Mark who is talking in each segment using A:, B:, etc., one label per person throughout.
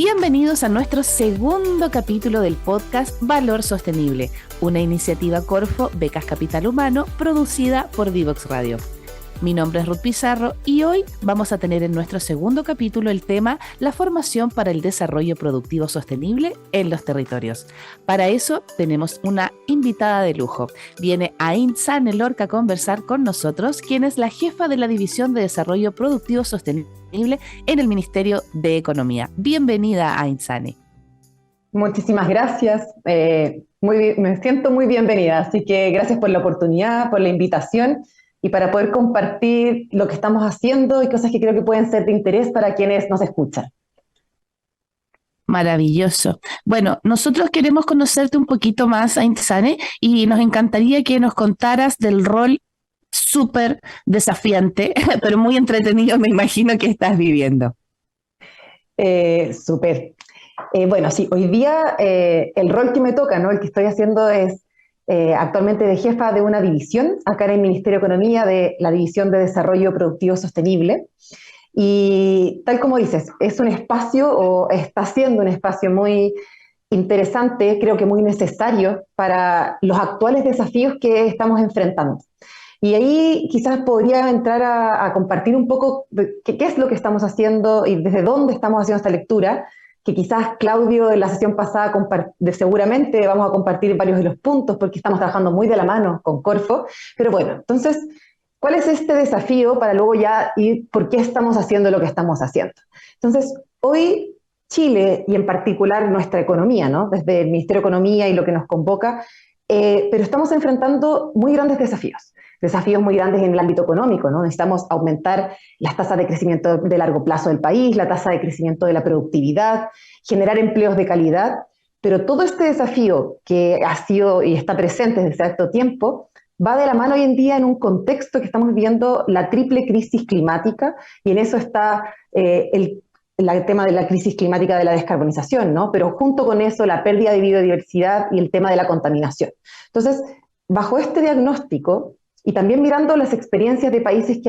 A: Bienvenidos a nuestro segundo capítulo del podcast Valor Sostenible, una iniciativa Corfo Becas Capital Humano producida por Divox Radio. Mi nombre es Ruth Pizarro y hoy vamos a tener en nuestro segundo capítulo el tema la formación para el desarrollo productivo sostenible en los territorios. Para eso tenemos una invitada de lujo. Viene Ain Sane Lorca a conversar con nosotros, quien es la jefa de la División de Desarrollo Productivo Sostenible en el Ministerio de Economía. Bienvenida, Ain Sane.
B: Muchísimas gracias. Me siento muy bienvenida, así que gracias por la oportunidad, por la invitación y para poder compartir lo que estamos haciendo y cosas que creo que pueden ser de interés para quienes nos escuchan.
A: Maravilloso. Bueno, nosotros queremos conocerte un poquito más, Ain Sane, y nos encantaría que nos contaras del rol súper desafiante, pero muy entretenido, me imagino, que estás viviendo.
B: Súper. Bueno, sí, hoy día el rol que me toca, ¿no? El que estoy haciendo es actualmente de jefa de una división, acá en el Ministerio de Economía, de la División de Desarrollo Productivo Sostenible. Y tal como dices, es un espacio, o está siendo un espacio muy interesante, creo que muy necesario para los actuales desafíos que estamos enfrentando. Y ahí quizás podría entrar a compartir un poco qué es lo que estamos haciendo y desde dónde estamos haciendo esta lectura, que quizás Claudio en la sesión pasada seguramente vamos a compartir varios de los puntos porque estamos trabajando muy de la mano con Corfo. Pero bueno, entonces, ¿cuál es este desafío para luego ya ir por qué estamos haciendo lo que estamos haciendo? Entonces, hoy Chile y en particular nuestra economía, ¿no? Desde el Ministerio de Economía y lo que nos convoca, pero estamos enfrentando muy grandes desafíos muy grandes en el ámbito económico, ¿no? Necesitamos aumentar las tasas de crecimiento de largo plazo del país, la tasa de crecimiento de la productividad, generar empleos de calidad, pero todo este desafío que ha sido y está presente desde hace cierto tiempo va de la mano hoy en día en un contexto que estamos viviendo la triple crisis climática, y en eso está el tema de la crisis climática de la descarbonización, ¿no? Pero junto con eso la pérdida de biodiversidad y el tema de la contaminación. Entonces, bajo este diagnóstico, y también mirando las experiencias de países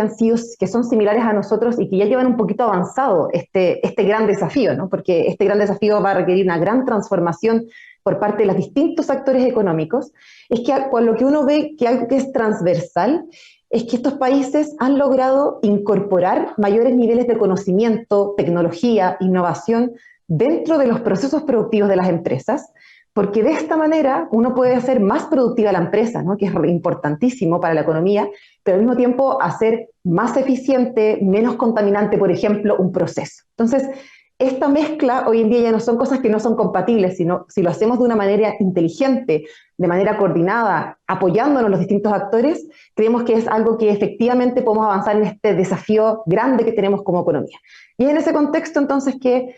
B: que son similares a nosotros y que ya llevan un poquito avanzado este gran desafío, ¿no? Porque este gran desafío va a requerir una gran transformación por parte de los distintos actores económicos, es que con lo que uno ve que algo que es transversal es que estos países han logrado incorporar mayores niveles de conocimiento, tecnología, innovación dentro de los procesos productivos de las empresas, porque de esta manera uno puede hacer más productiva la empresa, ¿no? Que es importantísimo para la economía, pero al mismo tiempo hacer más eficiente, menos contaminante, por ejemplo, un proceso. Entonces, esta mezcla hoy en día ya no son cosas que no son compatibles, sino si lo hacemos de una manera inteligente, de manera coordinada, apoyándonos los distintos actores, creemos que es algo que efectivamente podemos avanzar en este desafío grande que tenemos como economía. Y es en ese contexto entonces que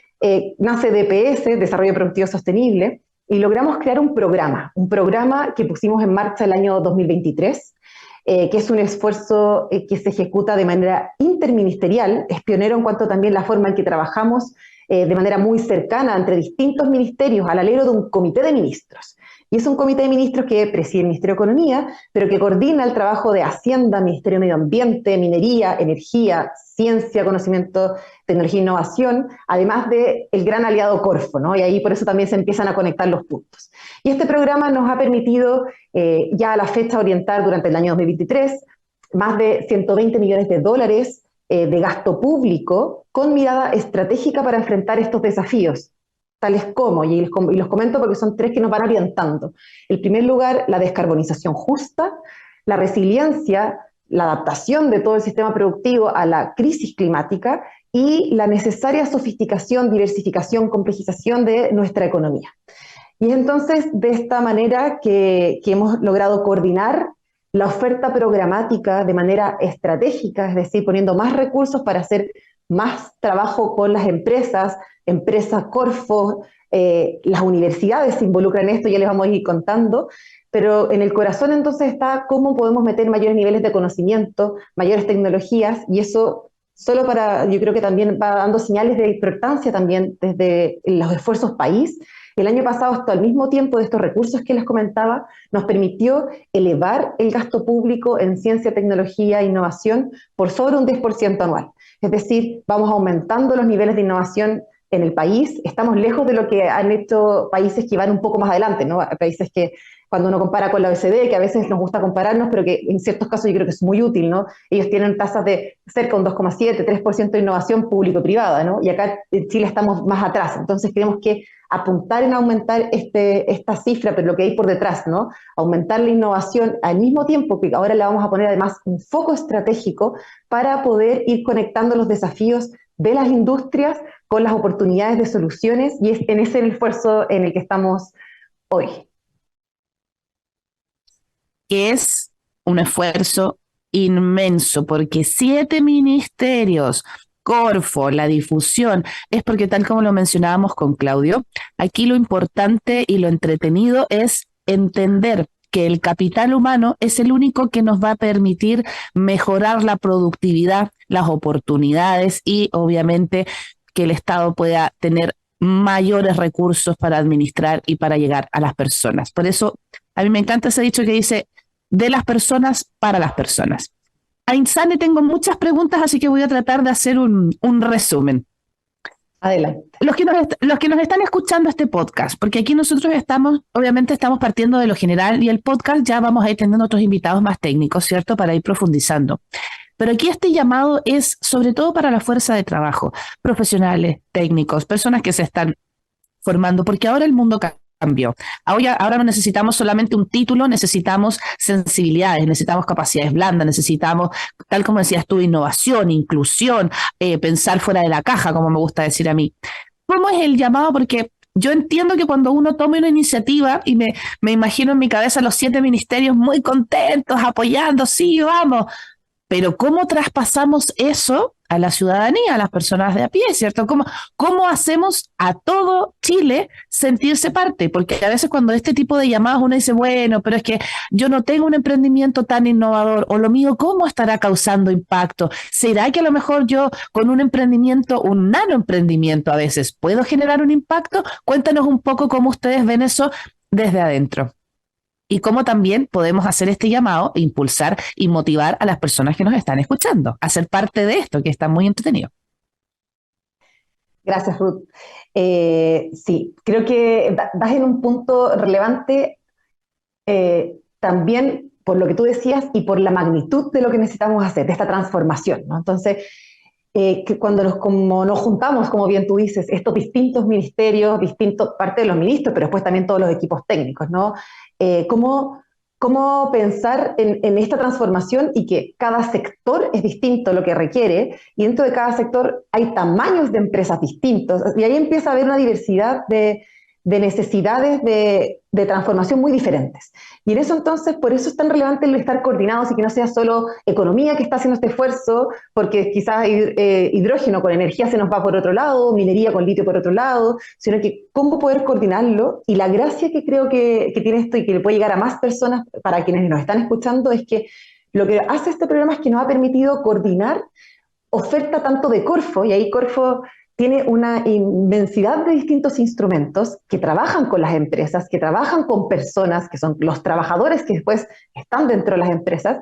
B: nace DPS, Desarrollo Productivo Sostenible, y logramos crear un programa que pusimos en marcha el año 2023, que es un esfuerzo que se ejecuta de manera interministerial, es pionero en cuanto también la forma en que trabajamos de manera muy cercana entre distintos ministerios al alero de un comité de ministros. Y es un comité de ministros que preside el Ministerio de Economía, pero que coordina el trabajo de Hacienda, Ministerio de Medio Ambiente, Minería, Energía, Ciencia, Conocimiento, Tecnología e Innovación, además del gran aliado Corfo, ¿no? Y ahí por eso también se empiezan a conectar los puntos. Y este programa nos ha permitido ya a la fecha orientar durante el año 2023 más de 120 millones de dólares de gasto público con mirada estratégica para enfrentar estos desafíos, tales como, y los comento porque son tres que nos van orientando. En primer lugar, la descarbonización justa, la resiliencia, la adaptación de todo el sistema productivo a la crisis climática y la necesaria sofisticación, diversificación, complejización de nuestra economía. Y es entonces de esta manera que hemos logrado coordinar la oferta programática de manera estratégica, es decir, poniendo más recursos para hacer más trabajo con las empresas Corfo, las universidades se involucran en esto, ya les vamos a ir contando, pero en el corazón entonces está cómo podemos meter mayores niveles de conocimiento, mayores tecnologías, y eso yo creo que también va dando señales de importancia también desde los esfuerzos país. El año pasado, hasta al mismo tiempo de estos recursos que les comentaba, nos permitió elevar el gasto público en ciencia, tecnología e innovación por sobre un 10% anual. Es decir, vamos aumentando los niveles de innovación en el país estamos lejos de lo que han hecho países que van un poco más adelante, ¿no? Países que cuando uno compara con la OECD, que a veces nos gusta compararnos, pero que en ciertos casos yo creo que es muy útil, ¿no? Ellos tienen tasas de cerca de un 2,7, 3% de innovación público-privada, ¿no? Y acá en Chile estamos más atrás. Entonces tenemos que apuntar en aumentar esta cifra, pero lo que hay por detrás, ¿no? Aumentar la innovación al mismo tiempo que ahora le vamos a poner además un foco estratégico para poder ir conectando los desafíos de las industrias con las oportunidades de soluciones, y es en ese el esfuerzo en el que estamos hoy.
A: Que es un esfuerzo inmenso, porque 7 ministerios, Corfo, la difusión, es porque tal como lo mencionábamos con Claudio, aquí lo importante y lo entretenido es entender que el capital humano es el único que nos va a permitir mejorar la productividad, las oportunidades y obviamente que el Estado pueda tener mayores recursos para administrar y para llegar a las personas. Por eso a mí me encanta ese dicho que dice, de las personas para las personas. A Insane tengo muchas preguntas, así que voy a tratar de hacer un resumen.
B: Adelante.
A: Los que nos están escuchando este podcast, porque aquí nosotros obviamente estamos partiendo de lo general y el podcast ya vamos a ir teniendo otros invitados más técnicos, ¿cierto? Para ir profundizando. Pero aquí este llamado es sobre todo para la fuerza de trabajo, profesionales, técnicos, personas que se están formando, porque ahora el mundo cambió. Ahora no necesitamos solamente un título, necesitamos sensibilidades, necesitamos capacidades blandas, necesitamos, tal como decías tú, innovación, inclusión, pensar fuera de la caja, como me gusta decir a mí. ¿Cómo es el llamado? Porque yo entiendo que cuando uno toma una iniciativa, y me imagino en mi cabeza los 7 ministerios muy contentos, apoyando, sí, vamos, pero ¿cómo traspasamos eso a la ciudadanía, a las personas de a pie, ¿cierto? ¿Cómo hacemos a todo Chile sentirse parte? Porque a veces cuando este tipo de llamadas uno dice, bueno, pero es que yo no tengo un emprendimiento tan innovador, o lo mío, ¿cómo estará causando impacto? ¿Será que a lo mejor yo con un emprendimiento, un nanoemprendimiento a veces, puedo generar un impacto? Cuéntanos un poco cómo ustedes ven eso desde adentro. Y cómo también podemos hacer este llamado, impulsar y motivar a las personas que nos están escuchando a ser parte de esto, que está muy entretenido.
B: Gracias, Ruth. Sí, creo que vas en un punto relevante también por lo que tú decías y por la magnitud de lo que necesitamos hacer, de esta transformación, ¿no? Entonces, que cuando como nos juntamos, como bien tú dices, estos distintos ministerios, parte de los ministros, pero después también todos los equipos técnicos, ¿no? Cómo pensar en esta transformación y que cada sector es distinto lo que requiere, y dentro de cada sector hay tamaños de empresas distintos, y ahí empieza a haber una diversidad de necesidades de transformación muy diferentes. Y en eso entonces, por eso es tan relevante el estar coordinados y que no sea solo economía que está haciendo este esfuerzo, porque quizás hidrógeno con energía se nos va por otro lado, minería con litio por otro lado, sino que cómo poder coordinarlo. Y la gracia que creo que tiene esto y que le puede llegar a más personas, para quienes nos están escuchando, es que lo que hace este programa es que nos ha permitido coordinar oferta tanto de Corfo, y ahí Corfo tiene una inmensidad de distintos instrumentos que trabajan con las empresas, que trabajan con personas, que son los trabajadores que después están dentro de las empresas.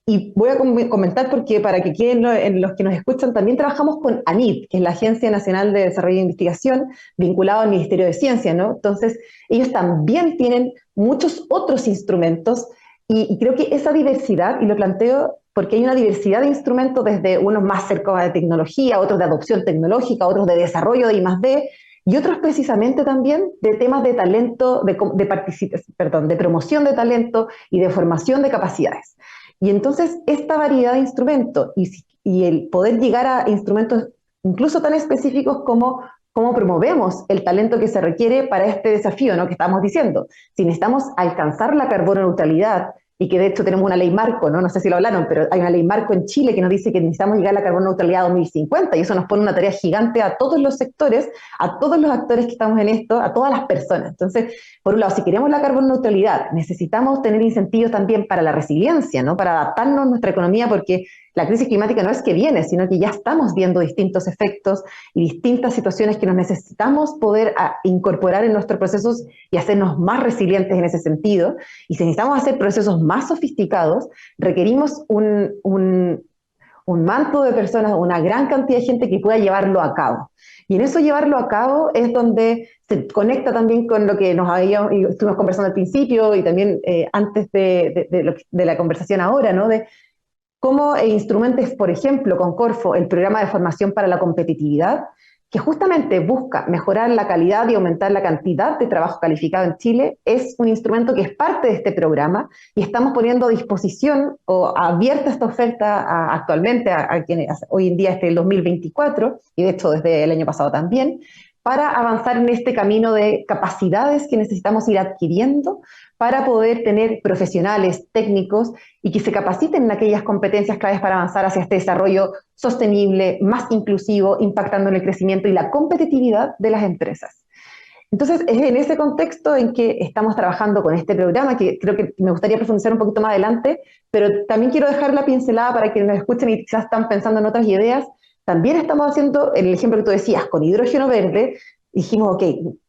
B: Y voy a comentar porque para que queden los que nos escuchan, también trabajamos con ANID, que es la Agencia Nacional de Desarrollo e Investigación, vinculado al Ministerio de Ciencia, ¿no? Entonces, ellos también tienen muchos otros instrumentos, y creo que esa diversidad, y lo planteo porque hay una diversidad de instrumentos, desde unos más cercanos a la tecnología, otros de adopción tecnológica, otros de desarrollo de I+D, y otros precisamente también de temas de talento, de promoción de talento y de formación de capacidades. Y entonces esta variedad de instrumentos y el poder llegar a instrumentos incluso tan específicos como cómo promovemos el talento que se requiere para este desafío, ¿no?, que estamos diciendo. Si necesitamos alcanzar la carbono neutralidad, y que de hecho tenemos una ley marco, ¿no? No sé si lo hablaron, pero hay una ley marco en Chile que nos dice que necesitamos llegar a la carbono neutralidad a 2050, y eso nos pone una tarea gigante a todos los sectores, a todos los actores que estamos en esto, a todas las personas. Entonces, por un lado, si queremos la carbono neutralidad, necesitamos tener incentivos también para la resiliencia, ¿no?, para adaptarnos a nuestra economía, porque la crisis climática no es que viene, sino que ya estamos viendo distintos efectos y distintas situaciones que nos necesitamos poder incorporar en nuestros procesos y hacernos más resilientes en ese sentido. Y si necesitamos hacer procesos más sofisticados, requerimos un manto de personas, una gran cantidad de gente que pueda llevarlo a cabo. Y en eso llevarlo a cabo es donde se conecta también con lo que estuvimos conversando al principio y también antes de la conversación ahora, ¿no? De cómo instrumentos, por ejemplo, con Corfo, el programa de formación para la competitividad, que justamente busca mejorar la calidad y aumentar la cantidad de trabajo calificado en Chile, es un instrumento que es parte de este programa y estamos poniendo a disposición o abierta esta oferta actualmente a quienes hoy en día es el 2024 y de hecho desde el año pasado también, para avanzar en este camino de capacidades que necesitamos ir adquiriendo para poder tener profesionales, técnicos y que se capaciten en aquellas competencias claves para avanzar hacia este desarrollo sostenible, más inclusivo, impactando en el crecimiento y la competitividad de las empresas. Entonces, es en ese contexto en que estamos trabajando con este programa, que creo que me gustaría profundizar un poquito más adelante, pero también quiero dejar la pincelada para quienes nos escuchen y quizás están pensando en otras ideas. También estamos haciendo, en el ejemplo que tú decías, con hidrógeno verde, dijimos, ok,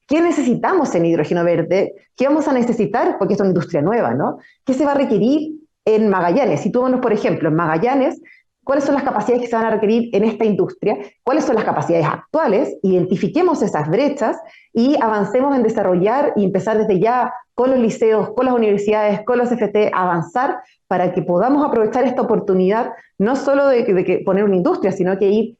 B: ¿qué necesitamos en hidrógeno verde? ¿Qué vamos a necesitar? Porque es una industria nueva, ¿no? ¿Qué se va a requerir en Magallanes? Situémonos, por ejemplo, en Magallanes, ¿cuáles son las capacidades que se van a requerir en esta industria? ¿Cuáles son las capacidades actuales? Identifiquemos esas brechas y avancemos en desarrollar y empezar desde ya con los liceos, con las universidades, con los FT, avanzar para que podamos aprovechar esta oportunidad, no solo de poner una industria, sino que ir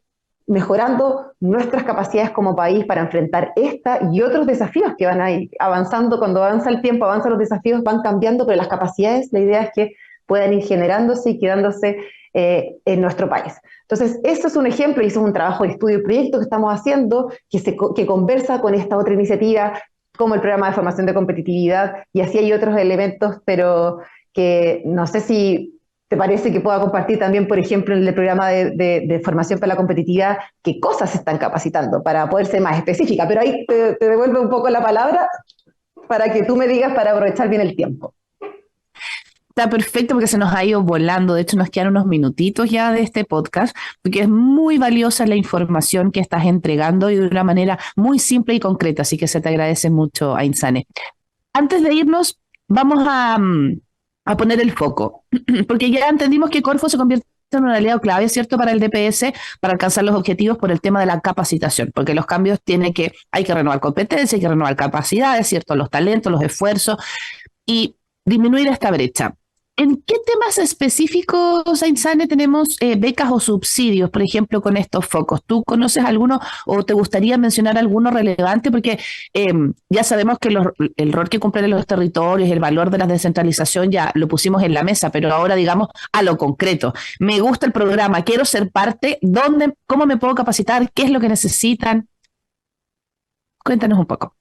B: mejorando nuestras capacidades como país para enfrentar esta y otros desafíos que van a ir avanzando. Cuando avanza el tiempo, avanzan los desafíos, van cambiando, pero las capacidades, la idea es que puedan ir generándose y quedándose en nuestro país. Entonces, eso es un ejemplo y eso es un trabajo de estudio y proyecto que estamos haciendo, que conversa con esta otra iniciativa, como el programa de formación de competitividad, y así hay otros elementos, pero que no sé si te parece que pueda compartir también, por ejemplo, en el programa de formación para la competitividad, qué cosas se están capacitando para poder ser más específica. Pero ahí te devuelvo un poco la palabra para que tú me digas para aprovechar bien el tiempo.
A: Está perfecto porque se nos ha ido volando. De hecho, nos quedan unos minutitos ya de este podcast, porque es muy valiosa la información que estás entregando y de una manera muy simple y concreta. Así que se te agradece mucho, Ainsane. Antes de irnos, vamos a poner el foco, porque ya entendimos que Corfo se convierte en un aliado clave, ¿cierto?, para el DPS, para alcanzar los objetivos por el tema de la capacitación, porque los cambios hay que renovar competencias, hay que renovar capacidades, ¿cierto?, los talentos, los esfuerzos y disminuir esta brecha. ¿En qué temas específicos, Ainsane, tenemos becas o subsidios, por ejemplo, con estos focos? ¿Tú conoces alguno o te gustaría mencionar alguno relevante? Porque ya sabemos que el rol que cumplen los territorios, el valor de la descentralización ya lo pusimos en la mesa, pero ahora digamos a lo concreto. Me gusta el programa, quiero ser parte, ¿cómo me puedo capacitar? ¿Qué es lo que necesitan? Cuéntanos un poco.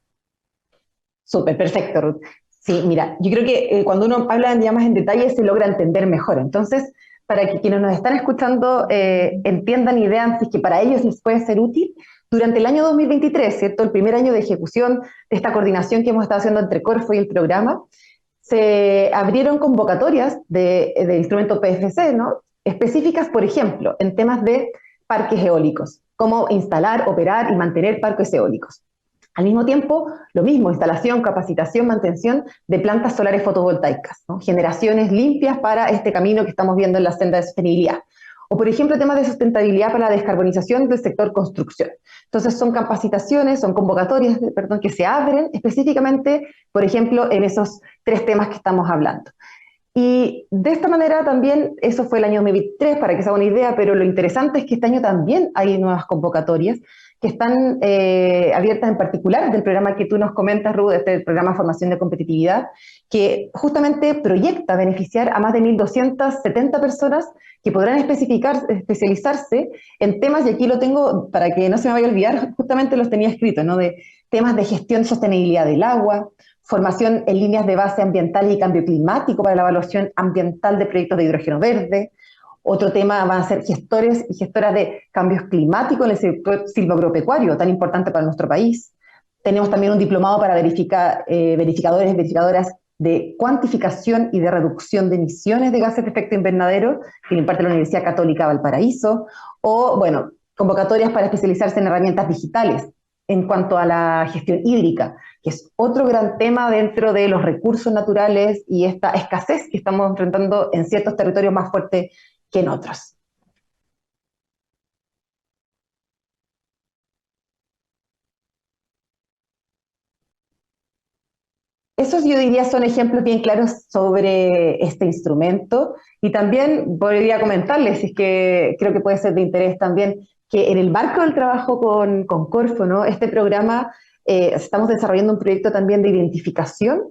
B: Súper, perfecto, Ruth. Sí, mira, yo creo que cuando uno habla ya más en detalle se logra entender mejor. Entonces, para que quienes nos están escuchando entiendan y vean si es que para ellos les puede ser útil, durante el año 2023, ¿cierto? El primer año de ejecución de esta coordinación que hemos estado haciendo entre Corfo y el programa, se abrieron convocatorias de instrumento PFC, ¿no? Específicas, por ejemplo, en temas de parques eólicos, cómo instalar, operar y mantener parques eólicos. Al mismo tiempo, lo mismo, instalación, capacitación, mantención de plantas solares fotovoltaicas, ¿no? Generaciones limpias para este camino que estamos viendo en la senda de sostenibilidad. O, por ejemplo, temas de sustentabilidad para la descarbonización del sector construcción. Entonces, son capacitaciones, son convocatorias, que se abren específicamente, por ejemplo, en esos 3 temas que estamos hablando. Y de esta manera también, eso fue el año 2023, para que se haga una idea, pero lo interesante es que este año también hay nuevas convocatorias que están abiertas en particular del programa que tú nos comentas, Ruth, este programa de formación de competitividad, que justamente proyecta beneficiar a más de 1.270 personas que podrán especializarse en temas, y aquí lo tengo para que no se me vaya a olvidar, justamente los tenía escritos, ¿no? De temas de gestión y sostenibilidad del agua, formación en líneas de base ambiental y cambio climático para la evaluación ambiental de proyectos de hidrógeno verde. Otro tema van a ser gestores y gestoras de cambios climáticos en el sector silvoagropecuario, tan importante para nuestro país. Tenemos también un diplomado para verificadores y verificadoras de cuantificación y de reducción de emisiones de gases de efecto invernadero, que lo imparte la Universidad Católica Valparaíso. O, bueno, convocatorias para especializarse en herramientas digitales en cuanto a la gestión hídrica, que es otro gran tema dentro de los recursos naturales y esta escasez que estamos enfrentando en ciertos territorios más fuertes que en otros. Esos yo diría son ejemplos bien claros sobre este instrumento y también podría comentarles, si es que creo que puede ser de interés también, que en el marco del trabajo con Corfo, ¿no? Este programa, estamos desarrollando un proyecto también de identificación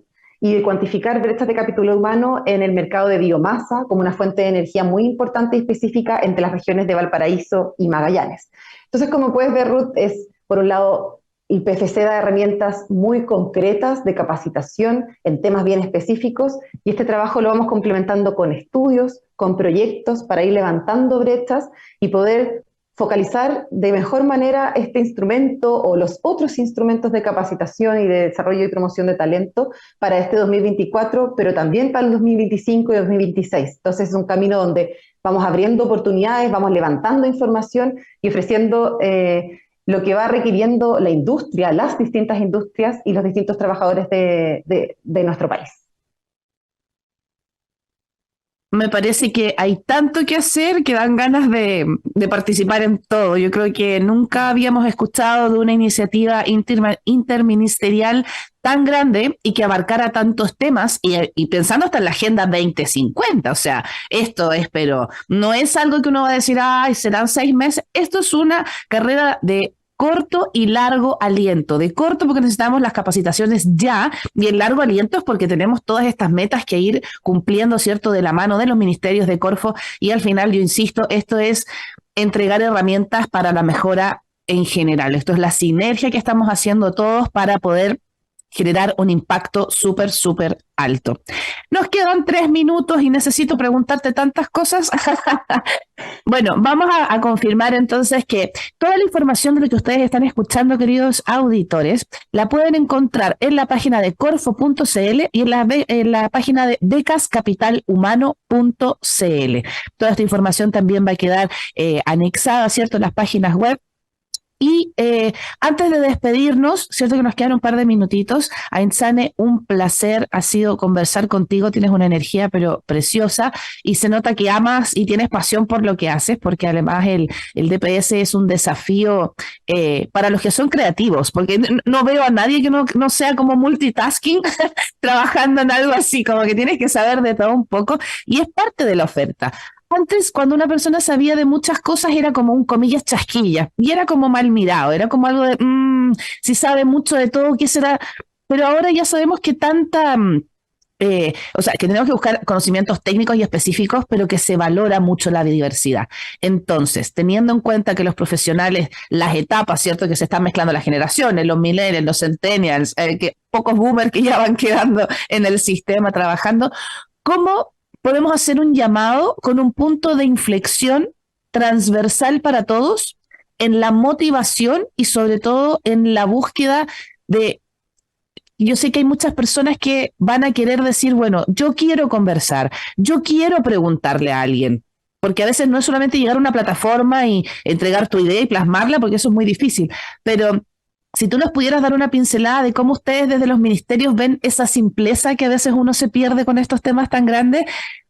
B: y de cuantificar brechas de capital humano en el mercado de biomasa como una fuente de energía muy importante y específica entre las regiones de Valparaíso y Magallanes. Entonces, como puedes ver, Ruth, es por un lado y PFC da herramientas muy concretas de capacitación en temas bien específicos y este trabajo lo vamos complementando con estudios, con proyectos para ir levantando brechas y poder focalizar de mejor manera este instrumento o los otros instrumentos de capacitación y de desarrollo y promoción de talento para este 2024, pero también para el 2025 y 2026. Entonces es un camino donde vamos abriendo oportunidades, vamos levantando información y ofreciendo lo que va requiriendo la industria, las distintas industrias y los distintos trabajadores de nuestro país.
A: Me parece que hay tanto que hacer que dan ganas de participar en todo. Yo creo que nunca habíamos escuchado de una iniciativa interministerial tan grande y que abarcara tantos temas y pensando hasta en la Agenda 2050. O sea, esto es, pero no es algo que uno va a decir, ay, serán 6 meses. Esto es una carrera de corto y largo aliento. De corto porque necesitamos las capacitaciones ya y el largo aliento es porque tenemos todas estas metas que ir cumpliendo, ¿cierto? De la mano de los ministerios de Corfo y al final, yo insisto, esto es entregar herramientas para la mejora en general. Esto es la sinergia que estamos haciendo todos para poder generar un impacto súper, súper alto. Nos quedan 3 minutos y necesito preguntarte tantas cosas. Bueno, vamos a confirmar entonces que toda la información de lo que ustedes están escuchando, queridos auditores, la pueden encontrar en la página de corfo.cl y en la página de becascapitalhumano.cl. Toda esta información también va a quedar anexada, ¿cierto?, en las páginas web. Y antes de despedirnos, cierto que nos quedan un par de minutitos, Aintzane, un placer ha sido conversar contigo, tienes una energía pero preciosa y se nota que amas y tienes pasión por lo que haces, porque además el DPS es un desafío para los que son creativos, porque no veo a nadie que no sea como multitasking trabajando en algo así, como que tienes que saber de todo un poco y es parte de la oferta. Antes, cuando una persona sabía de muchas cosas, era como un comillas chasquilla y era como mal mirado, era como algo de, si sabe mucho de todo, ¿qué será? Pero ahora ya sabemos que o sea, que tenemos que buscar conocimientos técnicos y específicos, pero que se valora mucho la diversidad. Entonces, teniendo en cuenta que los profesionales, las etapas, ¿cierto? Que se están mezclando las generaciones, los millennials, los centennials, que pocos boomers que ya van quedando en el sistema trabajando, ¿cómo podemos hacer un llamado con un punto de inflexión transversal para todos en la motivación y sobre todo en la búsqueda de... Yo sé que hay muchas personas que van a querer decir, bueno, yo quiero conversar, yo quiero preguntarle a alguien, porque a veces no es solamente llegar a una plataforma y entregar tu idea y plasmarla, porque eso es muy difícil, pero si tú nos pudieras dar una pincelada de cómo ustedes desde los ministerios ven esa simpleza que a veces uno se pierde con estos temas tan grandes,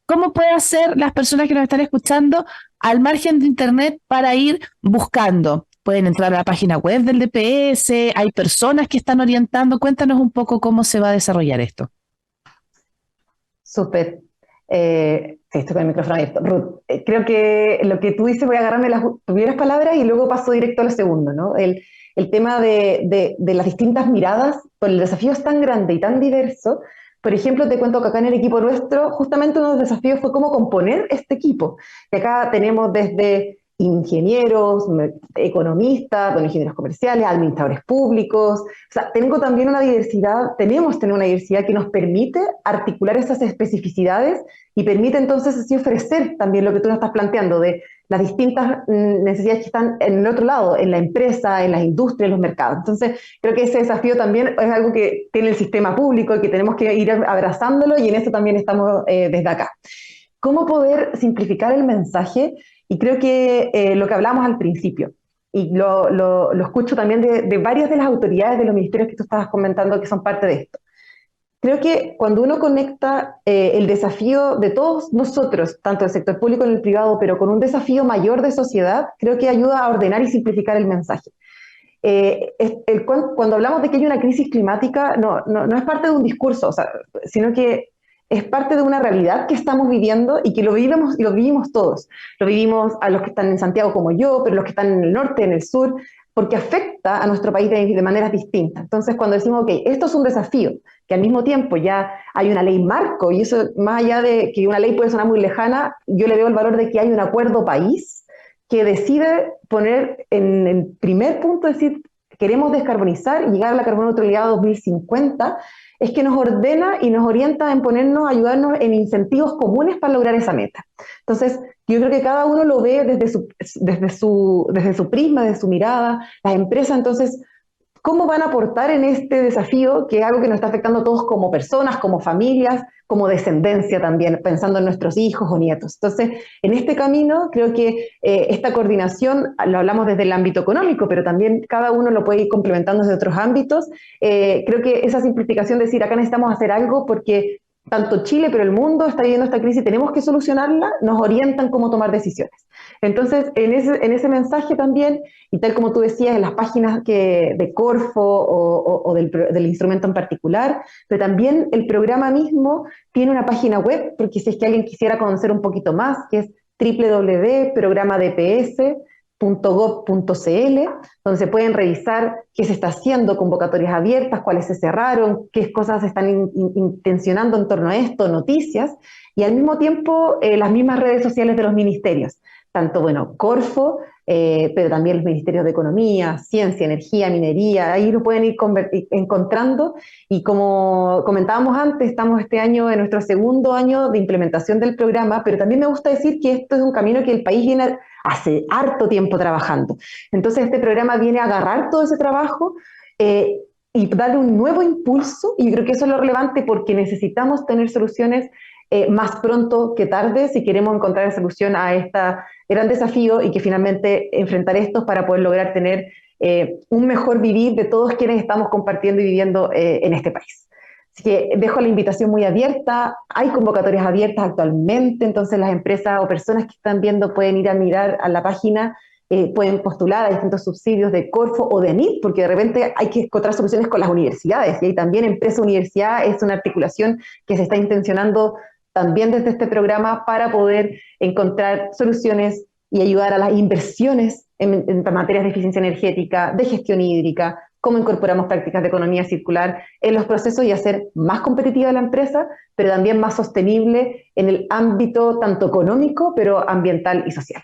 A: ¿cómo puede hacer las personas que nos están escuchando al margen de Internet para ir buscando? Pueden entrar a la página web del DPS, hay personas que están orientando. Cuéntanos un poco cómo se va a desarrollar esto.
B: Súper. Sí, estoy con el micrófono abierto. Ruth, creo que lo que tú dices, voy a agarrarme las primeras palabras y luego paso directo a lo segundo, ¿no? El tema de las distintas miradas, por el desafío es tan grande y tan diverso. Por ejemplo, te cuento que acá en el equipo nuestro, justamente uno de los desafíos fue cómo componer este equipo. Y acá tenemos desde ingenieros, economistas, bueno, ingenieros comerciales, administradores públicos. O sea, tenemos una diversidad que nos permite articular esas especificidades y permite entonces así ofrecer también lo que tú nos estás planteando de las distintas necesidades que están en el otro lado, en la empresa, en las industrias, en los mercados. Entonces, creo que ese desafío también es algo que tiene el sistema público y que tenemos que ir abrazándolo y en eso también estamos desde acá. ¿Cómo poder simplificar el mensaje? Y creo que lo que hablamos al principio, y lo escucho también de varias de las autoridades de los ministerios que tú estabas comentando que son parte de esto. Creo que cuando uno conecta el desafío de todos nosotros, tanto del sector público como el privado, pero con un desafío mayor de sociedad, creo que ayuda a ordenar y simplificar el mensaje. cuando hablamos de que hay una crisis climática, no es parte de un discurso, o sea, sino que es parte de una realidad que estamos viviendo y que lo vivimos todos. Lo vivimos a los que están en Santiago como yo, pero los que están en el norte, en el sur, porque afecta a nuestro país de maneras distintas. Entonces, cuando decimos, ok, esto es un desafío, que al mismo tiempo ya hay una ley marco, y eso, más allá de que una ley puede sonar muy lejana, yo le veo el valor de que hay un acuerdo país que decide poner en el primer punto, decir, queremos descarbonizar y llegar a la carbono neutralidad 2050, es que nos ordena y nos orienta en ponernos, ayudarnos en incentivos comunes para lograr esa meta. Entonces, yo creo que cada uno lo ve desde su prisma, desde su mirada, las empresas, entonces, ¿cómo van a aportar en este desafío, que es algo que nos está afectando a todos como personas, como familias, como descendencia también, pensando en nuestros hijos o nietos? Entonces, en este camino, creo que esta coordinación, lo hablamos desde el ámbito económico, pero también cada uno lo puede ir complementando desde otros ámbitos. Creo que esa simplificación de decir, acá necesitamos hacer algo porque tanto Chile, pero el mundo está viviendo esta crisis, tenemos que solucionarla, nos orientan cómo tomar decisiones. Entonces, en ese mensaje también, y tal como tú decías, en las páginas de Corfo o del instrumento en particular, pero también el programa mismo tiene una página web, porque si es que alguien quisiera conocer un poquito más, que es www.programadps.gov.cl, donde se pueden revisar qué se está haciendo, convocatorias abiertas, cuáles se cerraron, qué cosas se están intencionando en torno a esto, noticias, y al mismo tiempo las mismas redes sociales de los ministerios, tanto, Corfo, pero también los ministerios de Economía, Ciencia, Energía, Minería, ahí lo pueden ir encontrando, y como comentábamos antes, estamos este año en nuestro segundo año de implementación del programa, pero también me gusta decir que esto es un camino que el país viene hace harto tiempo trabajando. Entonces este programa viene a agarrar todo ese trabajo y darle un nuevo impulso, y yo creo que eso es lo relevante, porque necesitamos tener soluciones más pronto que tarde si queremos encontrar solución a este gran desafío y que finalmente enfrentar estos para poder lograr tener un mejor vivir de todos quienes estamos compartiendo y viviendo en este país. Así que dejo la invitación muy abierta, hay convocatorias abiertas actualmente, entonces las empresas o personas que están viendo pueden ir a mirar a la página, pueden postular a distintos subsidios de Corfo o de ANIT, porque de repente hay que encontrar soluciones con las universidades, y ahí también empresa-universidad es una articulación que se está intencionando también desde este programa para poder encontrar soluciones y ayudar a las inversiones en materias de eficiencia energética, de gestión hídrica, cómo incorporamos prácticas de economía circular en los procesos y hacer más competitiva la empresa, pero también más sostenible en el ámbito tanto económico, pero ambiental y social.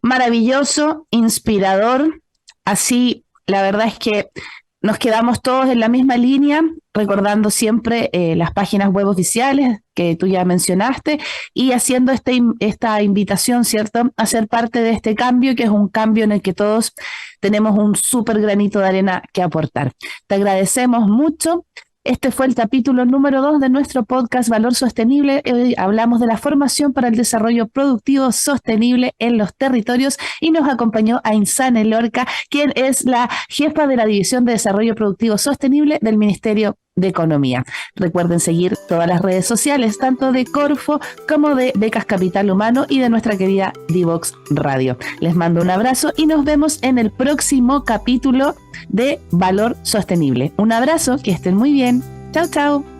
A: Maravilloso, inspirador. Así, la verdad es que nos quedamos todos en la misma línea, recordando siempre las páginas web oficiales que tú ya mencionaste y haciendo esta invitación, ¿cierto?, a ser parte de este cambio, que es un cambio en el que todos tenemos un súper granito de arena que aportar. Te agradecemos mucho. Este fue el capítulo número 2 de nuestro podcast Valor Sostenible. Hoy hablamos de la formación para el desarrollo productivo sostenible en los territorios y nos acompañó Ainzane Lorca, quien es la jefa de la División de Desarrollo Productivo Sostenible del Ministerio de Economía. Recuerden seguir todas las redes sociales, tanto de Corfo como de Becas Capital Humano y de nuestra querida Divox Radio. Les mando un abrazo y nos vemos en el próximo capítulo de Valor Sostenible. Un abrazo, que estén muy bien. Chao, chao.